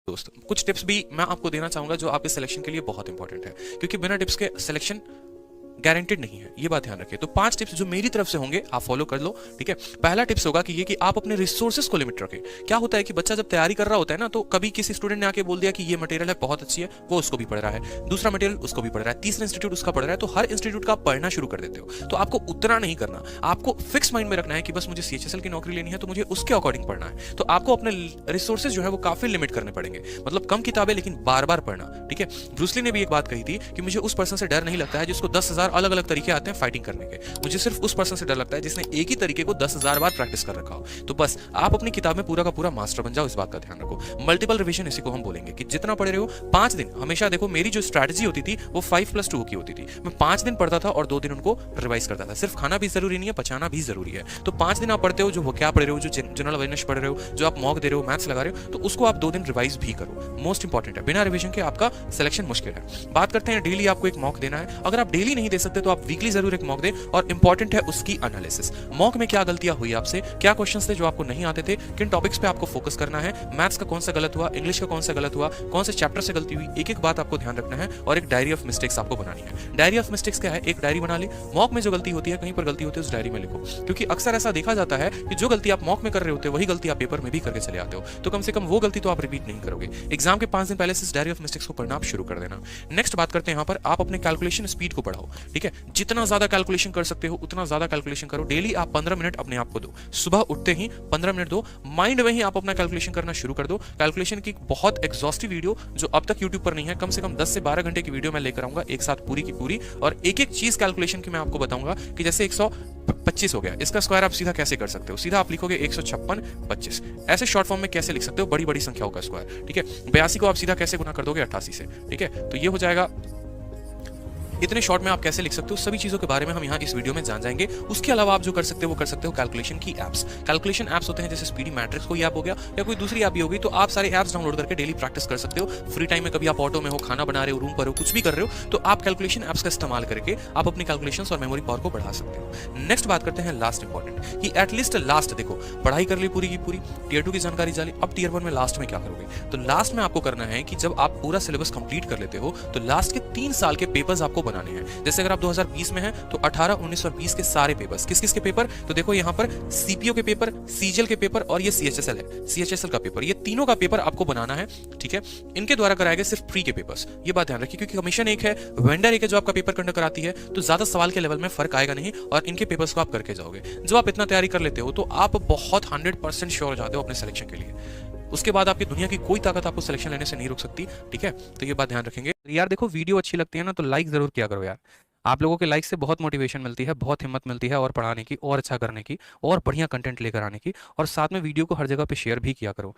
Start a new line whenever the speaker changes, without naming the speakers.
दोस्त कुछ टिप्स भी मैं आपको देना चाहूंगा जो आपके सिलेक्शन के लिए बहुत इंपॉर्टेंट है, क्योंकि बिना टिप्स के सिलेक्शन गारंटेड नहीं है, ये बात ध्यान रखिए। तो 5 टिप्स जो मेरी तरफ से होंगे आप फॉलो कर लो, ठीक है। पहला टिप्स होगा कि ये कि आप अपने रिसोर्सेज को लिमिट रखें। क्या होता है कि बच्चा जब तैयारी कर रहा होता है ना, तो कभी किसी स्टूडेंट ने आके बोल दिया कि ये मटेरियल है बहुत अच्छी है, वो उसको भी पढ़ रहा है, दूसरा मटेरियल उसको भी पढ़ रहा है, तीसरा इंस्टीट्यूट उसका पढ़ रहा है, तो हर इंस्टीट्यूट का आप पढ़ना शुरू कर देते हो। तो आपको उतना नहीं करना, आपको फिक्स माइंड में रखना है कि बस मुझे सीएचएसएल की नौकरी लेनी है तो मुझे उसके अकॉर्डिंग पढ़ना है। तो आपको अपने रिसोर्सेज जो है वो काफी लिमिट करने पड़ेंगे, मतलब कम किताबें लेकिन बार बार पढ़ना, ठीक है। ब्रूस ली ने भी एक बात कही थी कि मुझे उस पर्सन से डर नहीं लगता है जिसको 10,000 अलग अलग तरीके आते हैं फाइटिंग करने के, मुझे सिर्फ उस पर्सन से डर लगता है जिसने एक ही तरीके को 10,000 बार प्रैक्टिस कर रखा हो। तो बस आप अपनी किताब में पूरा का पूरा मास्टर बन जाओ, इस बात का ध्यान रखो। मल्टीपल रिवीजन इसी को हम बोलेंगे कि जितना पढ़ रहे हो 5 दिन, हमेशा देखो मेरी जो स्ट्रैटेजी होती थी वो 5+2 की होती थी। मैं 5 दिन पढ़ता था और 2 दिन उनको रिवाइज करता था। सिर्फ खाना भी जरूरी नहीं है, पचाना भी जरूरी है। तो 5 दिन आप पढ़ते हो, जो वो क्या पढ़ रहे हो, जो जनरल अवेयरनेस पढ़ रहे हो, जो आप मॉक दे रहे हो, मैथ्स लगा रहे हो, तो उसको आप 2 दिन रिवाइज भी करो। मोस्ट इंपॉर्टेंट है, बिना रिविजन के आपका सिलेक्शन मुश्किल है। बात करते हैं डेली आपको एक मॉक देना है। अगर आप डेली नहीं दे सकते तो आप वीकली जरूर एक मॉक दें, और इंपॉर्टेंट है उसकी एनालिसिस। मॉक में क्या गलतियां हुई आपसे, क्या क्वेश्चंस थे जो आपको नहीं आते थे, किन टॉपिक्स पे आपको फोकस करना है, मैथ्स का कौन सा गलत हुआ, इंग्लिश का कौन सा गलत हुआ, कौन से चैप्टर से गलती हुई, एक एक बात आपको ध्यान रखना है। और एक डायरी ऑफ मिस्टेक्स आपको बनानी है। डायरी ऑफ मिस्टेक्स क्या है, एक डायरी बना ली, मॉक में जो गलती होती है, कहीं पर गलती होती है, उस डायरी में लिखो। क्योंकि अक्सर ऐसा देखा जाता है कि जो गलती आप मॉक में कर रहे होते हो वही गलती आप पेपर में भी करके चले आते हो, तो कम से कम वो गलती तो आप रिपीट नहीं करोगे। एग्जाम के 5 दिन पहले से डायरी ऑफ मिस्टेक्स को पढ़ना आप शुरू कर देना। नेक्स्ट बात करते हैं यहाँ पर, आप अपने कैलकुलेशन स्पीड को बढ़ाओ, ठीक है। जितना ज्यादा कैलकुलेशन कर सकते हो उतना ज्यादा कैलकुलेशन करो। डेली आप 15 मिनट अपने आप को दो, सुबह उठते ही 15 मिनट दो, माइंड में ही आप अपना कैलकुलेशन करना शुरू कर दो। कैलकुलेशन की बहुत एग्जॉस्टिव वीडियो जो अब तक यूट्यूब पर नहीं है, कम से कम 10 से 12 घंटे की वीडियो मैं लेकर आऊंगा एक साथ पूरी की पूरी, और एक एक चीज कैलकुलेशन की मैं आपको बताऊंगा कि जैसे 125 हो गया, इसका स्क्वायर आप सीधा कैसे कर सकते हो, सीधा आप लिखोगे 156 25, ऐसे शॉर्ट फॉर्म में कैसे लिख सकते हो बड़ी बड़ी संख्याओं का स्क्वायर, ठीक है। 82 को आप सीधा कैसे गुना कर दोगे 88 से, ठीक है। तो ये हो जाएगा, इतने शॉर्ट में आप कैसे लिख सकते हो, सभी चीजों के बारे में हम यहाँ इस वीडियो में जान जाएंगे। उसके अलावा आप जो कर सकते हो वो कर सकते हो कैलकुलेशन की एप्स। कैलकुलेशन एप्स होते हैं जैसे स्पीडी मैट्रिक्स कोई ऐप हो गया या कोई दूसरी ऐप भी होगी, तो आप सारे एप्स डाउनलोड करके डेली प्रैक्टिस कर सकते हो। फ्री टाइम में कभी आप ऑटो में हो, खाना बना रहे हो, रूम पर हो, कुछ भी कर रहे हो, तो आप कैलकुलेशन एप्स का इस्तेमाल करके आप अपनी कैलकुलेशन और मेमोरी पावर को बढ़ा सकते हो। नेक्स्ट बात करते हैं लास्ट इंपॉर्टेंट, कि एटलीस्ट लास्ट देखो, पढ़ाई कर ली पूरी की पूरी, टीयर 2 की जानकारी जाली, अब टीयर 1 में लास्ट में क्या करोगे। तो लास्ट में आपको करना है कि जब आप पूरा सिलेबस कंप्लीट कर लेते हो तो लास्ट के 3 साल के पेपर्स आपको बनाने हैं। जैसे अगर आप 2020 में हैं तो 18, 19 और 20 के सारे पेपर्स, किस किस के पेपर, तो देखो यहाँ पर सीपीओ के पेपर, सीजीएल के पेपर और ये सीएचएसएल है, सीएचएसएल का पेपर, ये तीनों का पेपर आपको बनाना है, ठीक है। इनके द्वारा कराए गए सिर्फ प्री के पेपर्स, ये बात ध्यान रखिए, क्योंकि कमीशन एक है, वेंडर एक है जो आपका पेपर कंडक्ट कराती है, तो ज्यादा सवाल के लेवल में फर्क आएगा नहीं, और इनके पेपर्स को आप करके जाओगे। जब आप इतना तैयारी कर लेते हो तो आप बहुत 100% श्योर हो जाते हो अपने सिलेक्शन के लिए। उसके बाद आपकी दुनिया की कोई ताकत आपको सिलेक्शन लेने से नहीं रोक सकती, ठीक है। तो ये बात ध्यान रखेंगे यार। देखो वीडियो अच्छी लगती है ना तो लाइक जरूर किया करो यार, आप लोगों के लाइक से बहुत मोटिवेशन मिलती है, बहुत हिम्मत मिलती है और पढ़ाने की, और अच्छा करने की, और बढ़िया कंटेंट लेकर आने की, और साथ में वीडियो को हर जगह पे शेयर भी किया करो।